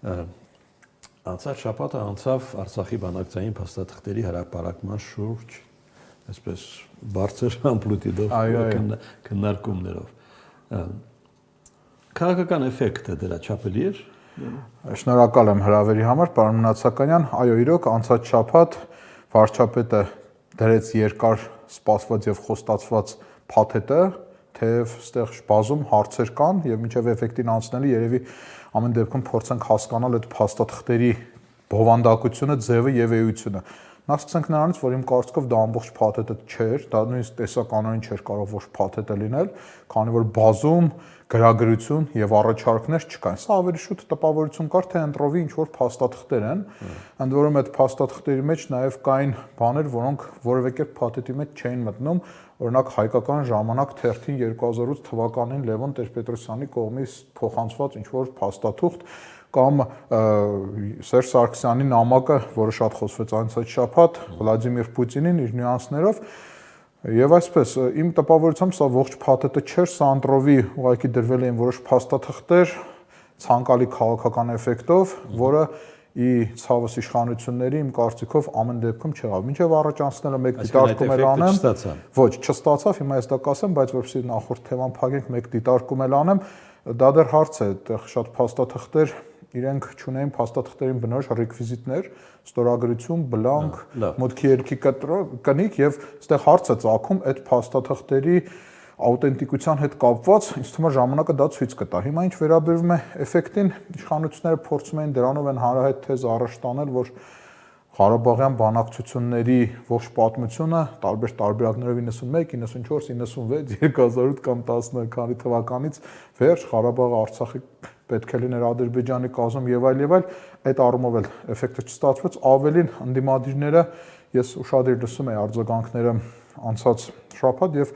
Անցած շաբաթը անցավ Արցախի բանակցային փաստաթղթերի հրապարակման շուրջ, այսպես բարձր ամպլիտուդով քննարկումներով։ Քաղաքական էֆեկտը դրա չափելի էր։ Շնորհակալ եմ հրավերի համար, պարոն Մնացականյան։ Այո, իրոք անցած շաբաթ վարչապետը դրեց երկար սպասված եւ խոստացված փաթեթը, թեև այստեղ բազում հարցեր կան եւ մինչեւ էֆեկտին անցնելը երևի ամեն դեպքում փորձենք հասկանալ այդ փաստաթղթերի բովանդակությունը, ձևը եւ էությունը։ Նախ սկսենք նրանից, որ իմ կարծիքով դա ամբողջ փաթեթը չէր, դա նույնիսկ տեսականորեն չէր կարող ոչ փաթեթը լինել, քանի որ բազում գրագրություն եւ առաջարկներ չկան։ Սա ավելի շուտ տպավորություն կար, թե ընտրովի ինչ որ փաստաթղթեր են, ընդ որում այդ փաստաթղթերի մեջ նաեւ կային բաներ, որոնք որևէ կերպ փաթեթի մեջ չէին մտնում, օրինակ Հայկական ժամանակ թերթին 2008 թվականին Լևոն Տեր-Պետրոսյանի կողմից փոխանցված ինչ որ փաստաթուղթ կամ Սերժ Սարգսյանի նամակը, որը շատ խոսվեց անցած շաբաթ, Վլադիմիր Պուտինին իր նյուանսներով, եւ այսպես իմ տպավորությամբ սա ողջ փաթեթը չէր, սա ընտրովի ուղղակի դրվել էին որոշ փաստաթղթեր ցանկալի քաղաքական էֆեկտով, որը ի ցավս իշխանությունների իմ կարծիքով ամեն դեպքում չեղավ։ Մինչև առաջ անցնելը մեկ դիտարկում էլ անեմ։ Ոչ, չստացավ, հիմա ես դա կասեմ, բայց որովհետեւ նախորդ թեման փակենք, մեկ դիտարկում էլ անեմ, դա դեռ հարց է, այդտեղ շատ փաստաթղթեր իրենք չունեին փաստաթղթերին բնորոշ ռեկվիզիտներ, ստորագրություն, բլանկ, մուտքի երգի կնիկ եւ այստեղ հարց է ծագում այդ փաստաթղթերի աուտենտիկության հետ կապված, ինձ թվում է ժամանակը դա ցույց կտա։ Հիմա ինչ վերաբերում է էֆեկտին, իշխանությունները փորձում են դրանով են հանրահայտ թեզ առաջ տանել, որ Ղարաբաղյան բանակցությունների ողջ պատմությունը տարբեր տարբերակներով 91, 94, 96, 2008 կամ 10 քանի թվականից վերջ Ղարաբաղը Արցախի պետք է լիներ Ադրբեջանի կազմում եւ այլ, այդ առումով էլ էֆեկտը չստացվեց, ավելին ընդդիմադիրները ես ուշադիր լսում եի արձագանքները անցած շաբաթ եւ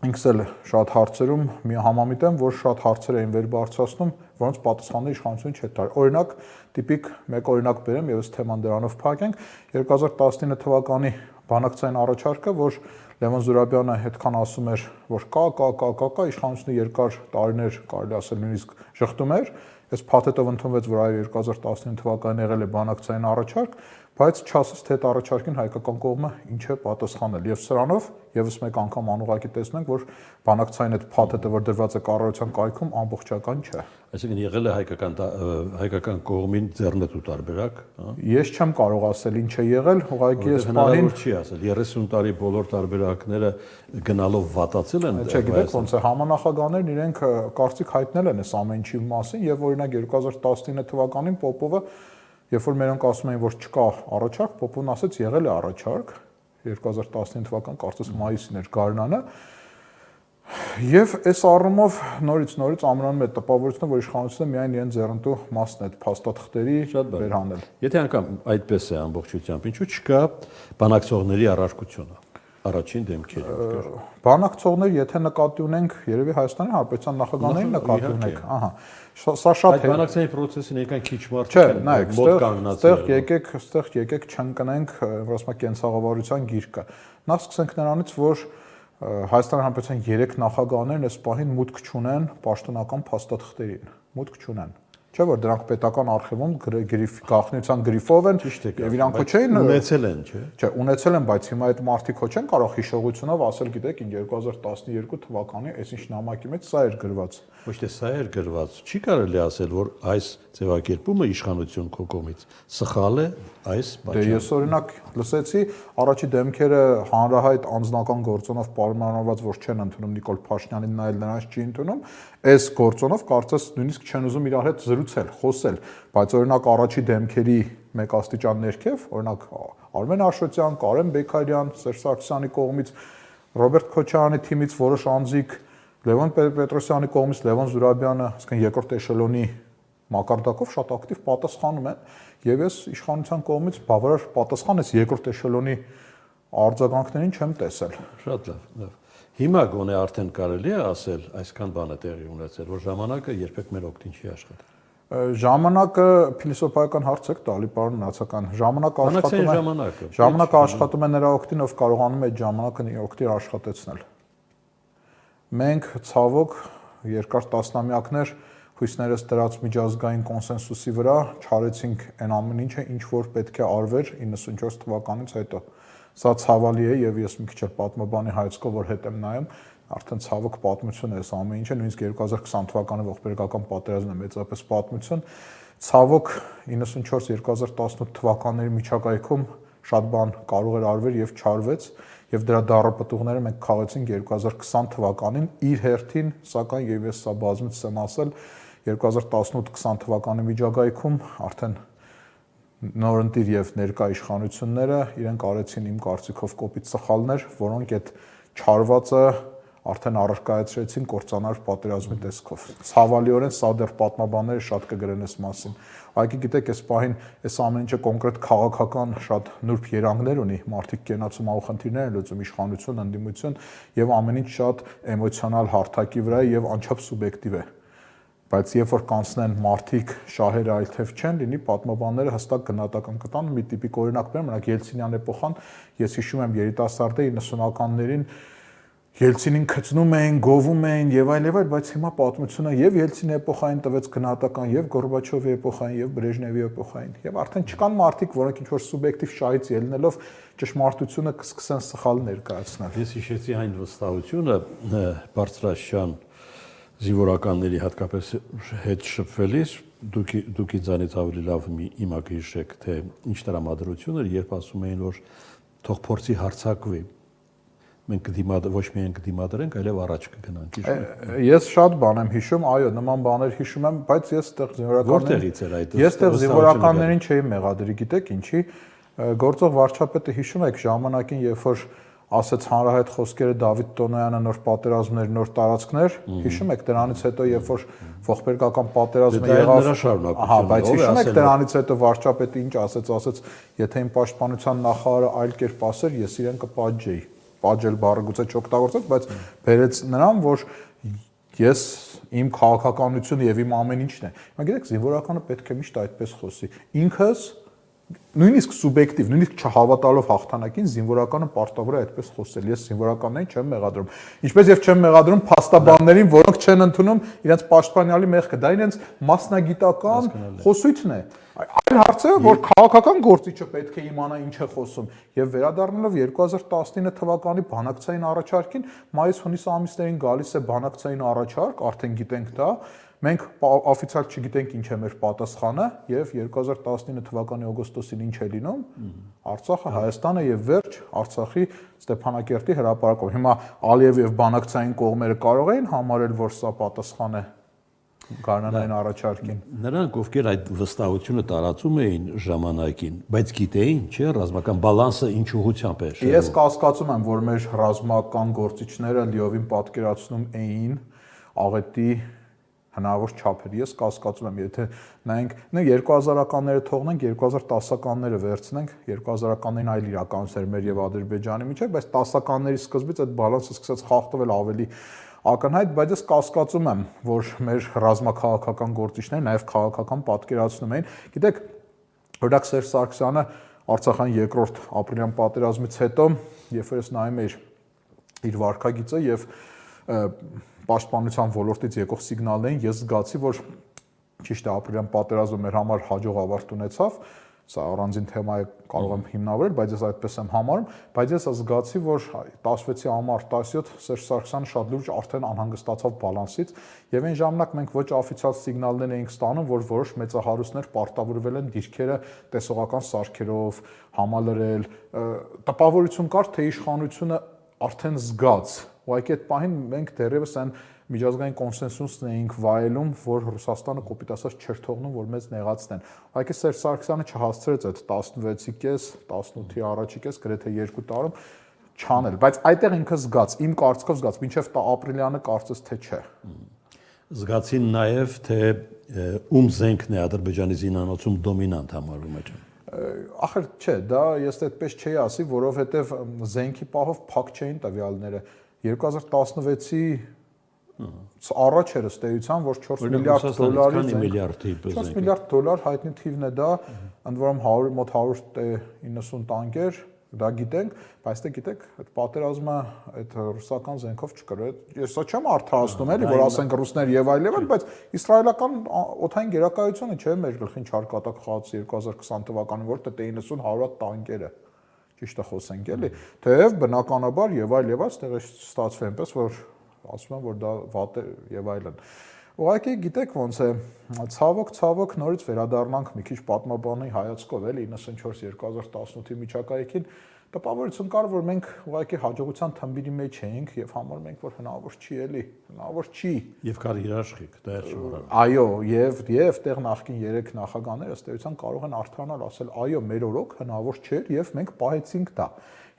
ինքս էլ շատ հարցերում մի համամիտ եմ, որ շատ հարցեր էին վեր բարձրացնում, որոնց պատասխանները իշխանությունը չէր տալի։ Օրինակ, տիպիկ մեկ օրինակ բերեմ եւ այս թեման դրանով փակենք, 2019 թվականի բանակցային առաջարկը, որ Լևոն Զուրաբյանը հետքան ասում էր, որ կա, իշխանությունը երկար տարիներ կարելի ասել նույնիսկ շղթում էր, այս փաթեթով ընդունվեց, որ այո 2019 թվականին եղել է բանակցային առաջարկ, բայց չասես թե այդ առաջարկին հայկական կողմը ինչ է պատասխանել եւ սրանով եւս մեկ անգամ անուղղակի տեսնում ենք, որ բանակցային այդ փաթեթը, որ դրված է կառավարության կայքում, ամբողջական չէ։ Այսինքն եղել է հայկական կողմին ձեռնտու տարբերակ, հա։ Ես չեմ կարող ասել ինչ է եղել, ուղղակի ես բանին չի ասել 30 տարի բոլոր տարբերակները գնալով վատացել են։ Չէ, գիտեք ոնց է, համանախագահներն իրենք կարծիք հայտնել են այս ամեն ինչի մասին եւ օրինակ 2019 թվականին Պոպովը երբ որ մերոնք ասում էին, որ չկա առաջարկ, Պոպովն ասեց եղել է առաջարկ 2019 թվական կարծես մայիսին էր գարնանը եւ այս առումով նորից ամրանում է տպավորությունը, որ իշխանությունը միայն իրեն ձեռնտու մասն է այդ փաստաթղթերի վերհանել։ Եթե անգամ այդպես է ամբողջությամբ, ինչու չկա բանակցողների առարկությունը առաջին դեմքերի։ Բանակցողներ, եթե նկատի ունենք, երևի Հայաստանի Հանրապետության նախագահներին նկատի ունենք, ահա։ Սա շատ է։ Այդ բանակցային process-ին եկան քիչ մարդ չեն, մոտ կանգնած։ Այստեղ եկեք չընկնենք, որ ասում է կենցաղավարության գիրկը։ Նախ սկսենք նրանից, որ Հայաստանի Հանրապետության 3 նախագահներն այս պահին մուտք չունեն պաշտոնական փաստաթղթերին, մուտք չունեն։ Չէ՞ որ դրանք պետական արխիվում գաղտնիության գրիֆով են եւ իրանք հո չէին ունեցել են, չէ՞։ Չէ, ունեցել են, բայց հիմա այդ մարդիկ հո չեն կարող հիշողությունով ասել, գիտեք, 2012 թվականի այսինչ նամակի մեջ սա էր գրված։ Ոչ թե սա էր գրված, չի կարելի ասել, որ այս ձևակերպումը իշխանություն քո կողմից սխալ է այս բաժանը։ Դե ես օրինակ լսեցի առաջի դեմքերը հանրահայտ անձնական գործոնով պայմանավորված, որ չեն ընդունում Նիկոլ Փաշինյանին, նայել նրանց չի ընդունում, այս գործոնով կարծես նույնիսկ չեն ուզում իրար հետ զրուցել, խոսել, բայց օրինակ առաջի դեմքերի մեկ աստիճան ներքև, օրինակ Արմեն Աշոտյան, Կարեն Բեկարյան, Սերժ Սարգսյանի կողմից, Ռոբերտ Քոչարյանի թիմից որոշ անձիկ, Լևոն Պետրոսյանի կողմից Լևոն Զուրաբյանը, ասենք երկրորդ էշելոնի մակարդակով շատ ակտիվ պատասխանում են, եւ ես իշխանության կողմից բավարար պատասխան ես երկրորդ էշելոնի արձագանքներին չեմ տեսել։ Շատ լավ։ Հիմա գոնե արդեն կարելի է ասել, այսքան բան է տեղի ունեցել, որ ժամանակը երբեք մեր օգտին չի աշխատել։ Ժամանակը փիլիսոփայական հարց է տալի, պարոն Մնացական։ Ժամանակը աշխատում է նրա օգտին, ով կարողանում է այդ ժամանակը իր օգտին աշխատեցնել։ Մենք ցավոք երկար տասնամյակներ հույսներս դրած միջազգային կոնսենսուսի վրա չարեցինք այն ամեն ինչը, ինչ որ պետք է արվեր 94 թվականից հետո։ Սա ցավալի է եւ ես մի քիչ էլ պատմաբանի հայացքով որ հետ եմ նայում, արդեն ցավոք պատմություն է այս ամեն ինչը, նույնիսկ 2020 թվականի ողբերգական պատերազմն է մեծապես պատմություն։ Ցավոք 94-2018 թվականների միջակայքում շատ բան կարող էր արվել եւ չարվեց եւ դրա դարապտուղները մենք քաղեցինք 2020 թվականին իր հերթին, սակայն եւ ես սա բազմից եմ ասել 2018-20 թվականի միջակայքում արդեն նորընտիր եւ ներկա իշխանությունները իրենք արեցին իմ կարծիքով կոպիտ սխալներ, որոնք այդ չարվածը արդեն առարկայացրեցին կործանար պատերազմի տեսքով։ Ցավալիորեն սա դեռ պատմաբանները շատ կգրեն այս մասին։ Այգի գիտեք, այս պահին այս ամեն ինչը կոնկրետ քաղաքական շատ նուրբ երանգներ ունի, մարդիկ կենացում աղխնդիրներ են լուծում, իշխանություն, ընդդիմություն եւ ամեն ինչ շատ էմոցիոնալ հարթակի վրա է եւ անչափ սուբյեկտիվ է։ Բայց երբ որ կանցնեն մարդիկ շահերը այլ թեև չեն լինի, պատմաբանները հստակ գնահատական կտան։ Մի տիպիկ օրինակ բերեմ, օրինակ Ելցինյան էպոխան, ես հիշում եմ երիտասարդը 90-ականներին Ելցինին քծնում էին, գովում էին եւ այլ, բայց հիմա պատմությունը եւ Ելցինի էպոխային տվեց գնահատական, եւ Գորբաչովի էպոխային, եւ Բրեժնևի էպոխային, եւ արդեն չկան մարդիկ, որոնք ինչ որ սուբյեկտիվ շահից ելնելով ճշմարտությունը կսկսեն սխալ ներկայացնել։ Ես հիշեցի այն վստահությունը բարձրաշան զինվորականների հատկապես հետ շփվելիս դուք ինձանից ավելի լավ իմա կհիշեք, թե ինչ տրամադրություն էր, երբ ասում էին, որ թող փորձի հարձակվի։ Մենք ոչ միայն կդիմադրենք, այլև առաջ կգնանք, հիշում եք։ Ես շատ բան եմ հիշում, այո, նման բաներ հիշում եմ, բայց ես այդտեղ Որտեղից էր այդ։ Ես այդտեղ զինվորականներին չէի մեղադրի, գիտեք ինչի։ Գործող վարչապետը հիշում եք ժամանակին, երբ որ ասեց հանրահայտ խոսքերը Դավիթ Տոնոյանը նոր պատերազմներ, նոր տարածքներ, հիշում եք դրանից հետո երբ որ ողբերգական պատերազմը եղավ, ահա, բայց հիշում եք դրանից հետո վարչապետը ինչ ասեց, եթե իմ պաշտպանության նախարարը այլ կերպ ասեր, ես իրեն կպատժեի։ Պատժել բառը գուցե չօգտագործեց, բայց բերեց նրան, որ ես իմ քաղաքականությունը եւ իմ ամեն ինչն է։ Հիմա գիտեք, զինվորականը պետք է միշտ այդպես խոսի։ Ինքս նույնիսկ սուբյեկտիվ, նույնիսկ չհավատալով հաղթանակին զինվորականը պարտավոր է այդպես խոսել։ Ես զինվորականներին չեմ մեղադրում։ Ինչպես եւ չեմ մեղադրում փաստաբաններին, որոնք չեն ընդունում իրենց պաշտպանյալի մեղքը։ Դա իրենց մասնագիտական խոսույթն է։ Այլ հարցը է, որ քաղաքական գործիչը պետք է իմանա ինչ է խոսում։ Եվ վերադառնալով 2019 թվականի բանակցային առաջարկին, մայիս-հունիս ամիսներին գալիս է բանակցային առաջարկ, արդեն գիտենք դա, մենք օֆիցիալ չգիտենք ինչ է մեր պատասխանը եւ 2019 թվականի օգոստոսին ինչ է լինում, Արցախը, Հայաստանը եւ վերջ Արցախի Ստեփանակերտի հրապարակով։ Հիմա Ալիև եւ բանակցային կողմերը կարող էին համարել, որ սա պատասխան է Գարնանային առաջարկին։ Նրանք, ովքեր այդ վստահությունը տարածում էին ժամանակին, բայց գիտեին, չէ, ռազմական բալանսը ինչ ուղղությամբ է շրջվում։ Ես կասկածում եմ, որ մեր ռազմական գործիչները լիովին պատկերացնում էին աղետի հնարավոր չափեր։ Ես կասկածում եմ, եթե նայենք 2000-ականները թողնենք, 2010-ականները վերցնենք, 2000-ականներին այլ իրականություն էր մեր եւ Ադրբեջանի միջեւ, բայց 10-ականների սկզբից այդ բալանսը սկսեց խախտվել ավելի ակնհայտ, բայց ես կասկածում եմ, որ մեր ռազմաքաղաքական գործիչները նաև քաղաքական պատկերացնում էին։ Գիտեք, օրինակ Սերժ Սարգսյանը Արցախյան երկրորդ ապրիլյան պատերազմից հետո, երբ որ ես նայում էի իր վարքագիծը եւ պաշտպանության ոլորտից եկող սիգնալներին, ես զգացի, որ ճիշտ է ապրիլյան պատերազմը մեր համար հաջող ավարտ ունեցավ, սա առանձին թեմա է, կարող եմ հիմնավորել, բայց ես այդպես եմ համարում, բայց ես զգացի, որ 16-ի ամառ 17 Սերժ Սարգսյանը շատ լուրջ արդեն անհանգստացավ բալանսից, եւ այն ժամանակ մենք ոչ օֆիցիալ սիգնալներ էինք ստանում, որ որոշ մեծահարուստներ պարտավորվել են դիրքերը տեսողական սարքերով համալրել, տպավորություն կար, թե իշխանությունը արդեն զգաց, ուղղակի այդ պահին մենք դեռևս այն միջազգային կոնսենսուսն էինք վայելում, որ Ռուսաստանը կոպիտ ասած չէր թողնում, որ մեզ նեղացնեն։ Ուղղակի Սերժ Սարգսյանը չհասցրեց այդ 16-ի կես, 18-ի առաջի կես, գրեթե 2 տարում չանել, բայց այդտեղ ինքը զգաց, իմ կարծիքով զգաց, մինչև ապրիլյանը կարծես թե չէ։ Զգացին նաև, թե ում զենքն է Ադրբեջանի զինանոցում դոմինանտ համարվում է։ Ախր չէ, դա ես այդպես չէի ասի, որովհետև զենքի պահով փակ չէին տվյալները։ 2016-ի առաջ էր ըստ էության, որ 4 միլիարդ դոլարի 4 միլիարդ դոլար հայտնի թիվն է դա, ընդ որում մոտ 190 տանկեր, դա գիտենք, բայց դե գիտեք, այդ պատերազմը այդ ռուսական զենքով չկար։ Ես սա չեմ արդարացնում էլի, որ ասենք ռուսներ եւ այլ, բայց իսրայելական օդային գերակայությունը չէ մեր գլխին չարկատակ խաղաց 2020 թվականին, որտեղ 90-100 տանկերը ճիշտ է խոսենք էլի, թեև բնականաբար եւ այլ այդտեղ է ստացվում այնպես, որ ասում են, որ դա վատ է եւ այլն։ Ուղղակի գիտեք ոնց է, ցավոք նորից վերադառնանք մի քիչ պատմաբանի հայացքով էլի 94-2018-ի միջակայքին, տպավորություն կար, որ մենք ուղղակի հաջողության թմբիրի մեջ էինք եւ համարում ենք, որ հնարավոր չի էլի, հնարավոր չի։ Եվ կար երաշխիք, դա էլ շնորհալ։ Այո, եւ տեղ նախկին 3 նախագահները ըստ էության կարող են արդարանալ ասել, այո, մեր օրոք հնարավոր չէր եւ մենք պահեցինք դա։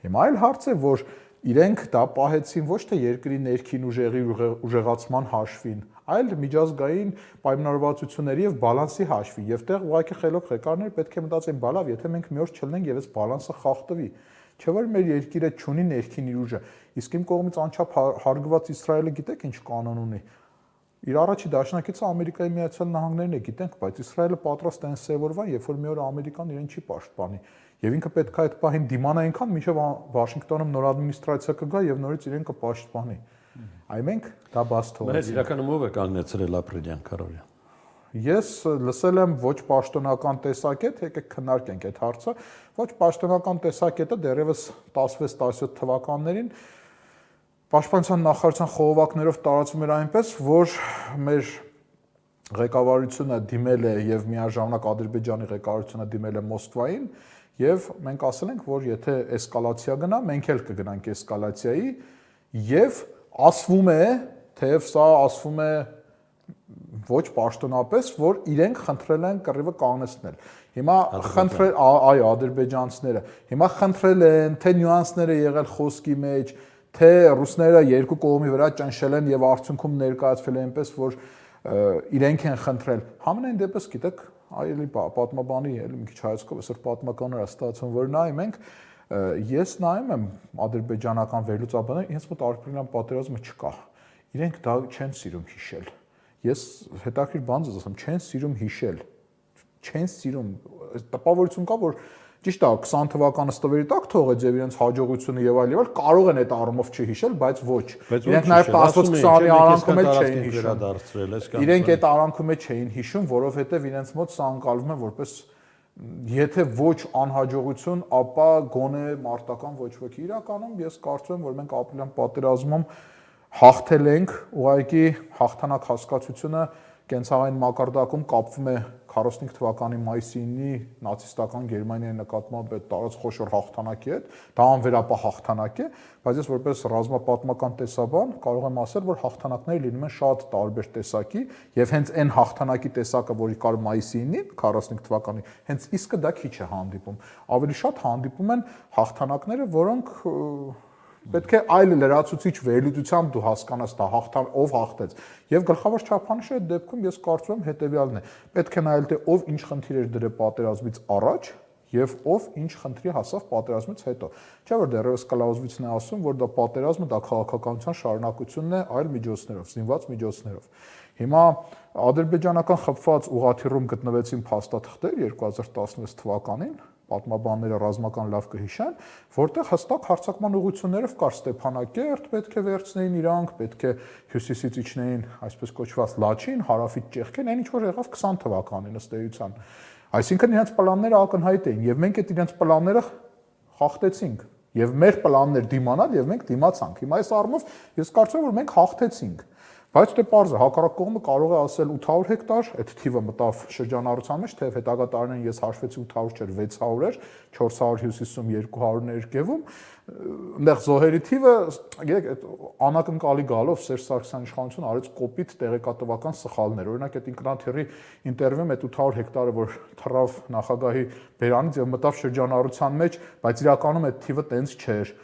Հիմա այլ հարց է, որ իրենք դա պահեցին ոչ թե երկրի ներքին ուժերի ուժեղացման հաշվին, այլ միջազգային պայմանավորվածությունների եւ բալանսի հաշվին, եւ տեղ ուղղակի խելոք ղեկավարներ պետք է մտածեն, բալավ, եթե մենք մի օր չլնենք եւ այս բալանսը խախտվի, չէ՞ որ մեր երկիրը չունի ներքին իր ուժը, իսկ իմ կողմից անչափ հարգված Իսրայելը գիտեք ինչ կանոն ունի։ Իր առաջի դաշնակիցը Ամերիկայի Միացյալ Նահանգներն է, գիտենք, բայց Իսրայելը պատրաստ է այն սևորվան, երբ որ մի օր Ամերիկան իրեն չի պաշտպանի։ Եվ ինքը պետք է այդ պահին դիմանա այնքան, մինչև Վաշինգտոնում նոր ադմինիստրացիա կգա եւ նորից իրեն կպաշտպանի։ Այ մենք դա բաց թողեցինք։ Բայց իրականում ով է կանգնեցրել ապրիլյան քարորիան։ Ես լսել եմ ոչ պաշտոնական տեսակետ, եկեք քննարկենք այդ հարցը։ Ոչ պաշտոնական տեսակետը դեռևս 16-17 թվականներին Պաշտպանության նախարարության խողովակներով տարածվում էր այնպես, որ մեր ղեկավարությունը դիմել է եւ միաժամանակ Ադրբեջանի ղեկավարությունը դիմել է Մոսկվային եւ մենք ասել ենք, որ եթե էսկալացիա գնա, մենք էլ կգնանք էսկալացիայի եւ ասվում է, թեև սա ասվում է ոչ պաշտոնապես, որ իրենք խնդրել են կռիվը կանգնեցնել։ Հիմա խնդրել, այո, ադրբեջանցիները, հիմա խնդրել են, թե նյուանսներ է եղել խոսքի մեջ, թե ռուսները երկու կողմի վրա ճնշել են եւ արդյունքում ներկայացվել է այնպես, որ իրենք են խնդրել։ Համենայն դեպս գիտեք, այլի պատմաբանի էլի մի քիչ հայացքով այսօր պատմականներ ստացվում, որ նայում ենք, ես նայում եմ ադրբեջանական վերլուծաբաններ, ինձ մոտ ապրիլյան պատերազմը չկա։ Իրենք դա չեն սիրում հիշել։ Ես հետաքրքիր բան ասեմ, չեն սիրում հիշել։ Չեն սիրում, տպավորություն կա, որ ճիշտ է 20 թվականը ստվերի տակ թողեց եւ իրենց հաջողությունը եւ այլ կարող են այդ առումով չհիշել, բայց ոչ։ Իրենք նաեւ 16-20-ի արանքում էլ չէին հիշում։ Իրենք այդ արանքում էլ չէին հիշում, որովհետեւ իրենց մոտ սա անցալվում է որպես եթե ոչ անհաջողություն, ապա գոնե մարտական ոչ ոքի իրականում ես կարծում եմ, որ մենք ապրիլյան պատերազմում հաղթել ենք, ուղղակի հաղթանակ հասկացությունը կենցաղային մակարդակում կապվում է 45 թվականի մայիսի 9-ի նացիստական Գերմանիայի նկատմամբ այդ տարած խոշոր հաղթանակի հետ, դա անվերապահ հաղթանակ է, բայց ես որպես ռազմապատմական տեսաբան կարող եմ ասել, որ հաղթանակները լինում են շատ տարբեր տեսակի, եւ հենց այն հաղթանակի տեսակը, որի կար մայիսի 9-ին 45 թվականի, հենց իսկը դա քիչ է հանդիպում։ Ավելի շատ հանդիպում են հաղթանակները, որոնք պետք է այլ լրացուցիչ վերլուծությամբ դու հասկանաս դա ով հաղթեց եւ գլխավոր չափանիշը այդ դեպքում ես կարծում եմ հետեւյալն է պետք է նայել թե ով ինչ խնդիր էր դրել պատերազմից առաջ եւ ով ինչ խնդրի հասավ պատերազմից հետո չէ՞ որ դեռևս Կլաուզվիցն է ասում որ դա պատերազմը դա քաղաքականության շարունակությունն է այլ միջոցներով զինված միջոցներով հիմա ադրբեջանական խփված ուղղաթիռում գտնվեցին փաստաթղթեր 2016 թվականին պատմաբանները ռազմական լավ կհիշեն, որտեղ հստակ հարձակման ուղղություններով կար Ստեփանակերտ, պետք է վերցնեին իրանք, պետք է հյուսիսից իջնեին, այսպես կոչված Լաչին, հարավից ճեղքեն, այն ինչ որ եղավ 20 թվականին ըստ էության։ Այսինքն իրենց պլանները ակնհայտ էին եւ մենք այդ իրենց պլանները խախտեցինք եւ մեր պլաններ դիմանալ եւ մենք դիմացանք։ Հիմա այս առումով ես կարծում եմ որ մենք հաղթեցինք։ Բայց դե պարզ է, հակառակ կողմը կարող է ասել 800 հեկտար, այդ թիվը մտավ շրջանառության մեջ, թեև հետագա տարիներին ես հաշվեցի 800 չէր, 600 էր, 400 հյուսիսում, 200 ներքևում, այնտեղ զոհերի թիվը, գիտեք, այդ անակնկալի գալով Սերժ Սարգսյանի իշխանությունը արեց կոպիտ տեղեկատվական սխալներ։ Օրինակ այդ ինքնաթիռի ինտերվյուում այդ 800 հեկտարը, որ թռավ նախագահի բերանից եւ մտավ շրջանառության մեջ, բայց իրականում այդ թիվը տենց չէր։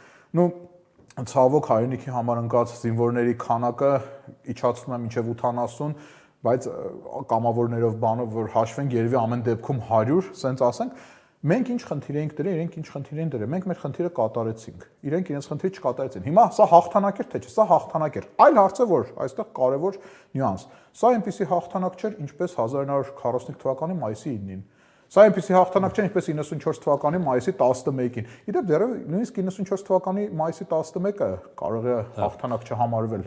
Ցավոք հայրենիքի համար ընկած զինվորների քանակը իջացվում է մինչև 80, բայց կամավորներով բանով որ հաշվենք երևի ամեն դեպքում 100, սենց ասենք, մենք ինչ խնդիր էինք դրել, իրենք ինչ խնդիր են դրել, մենք մեր խնդիրը կատարեցինք, իրենք իրենց խնդիրը չկատարեցին։ Հիմա սա հաղթանակ էր թե չէ, սա հաղթանակ էր։ Այլ հարց է որ այստեղ կարևոր նյուանս։ Սա այնպիսի հաղթանակ չէր, ինչպես 1945 թվականի մայիսի 9-ին։ Սա այնպեսի հաղթանակ չէ, ինչպես 94 թվականի մայիսի 11-ին։ Իդեպ դեռ նույնիսկ 94 թվականի մայիսի 11-ը կարող է հաղթանակ չհամարվել։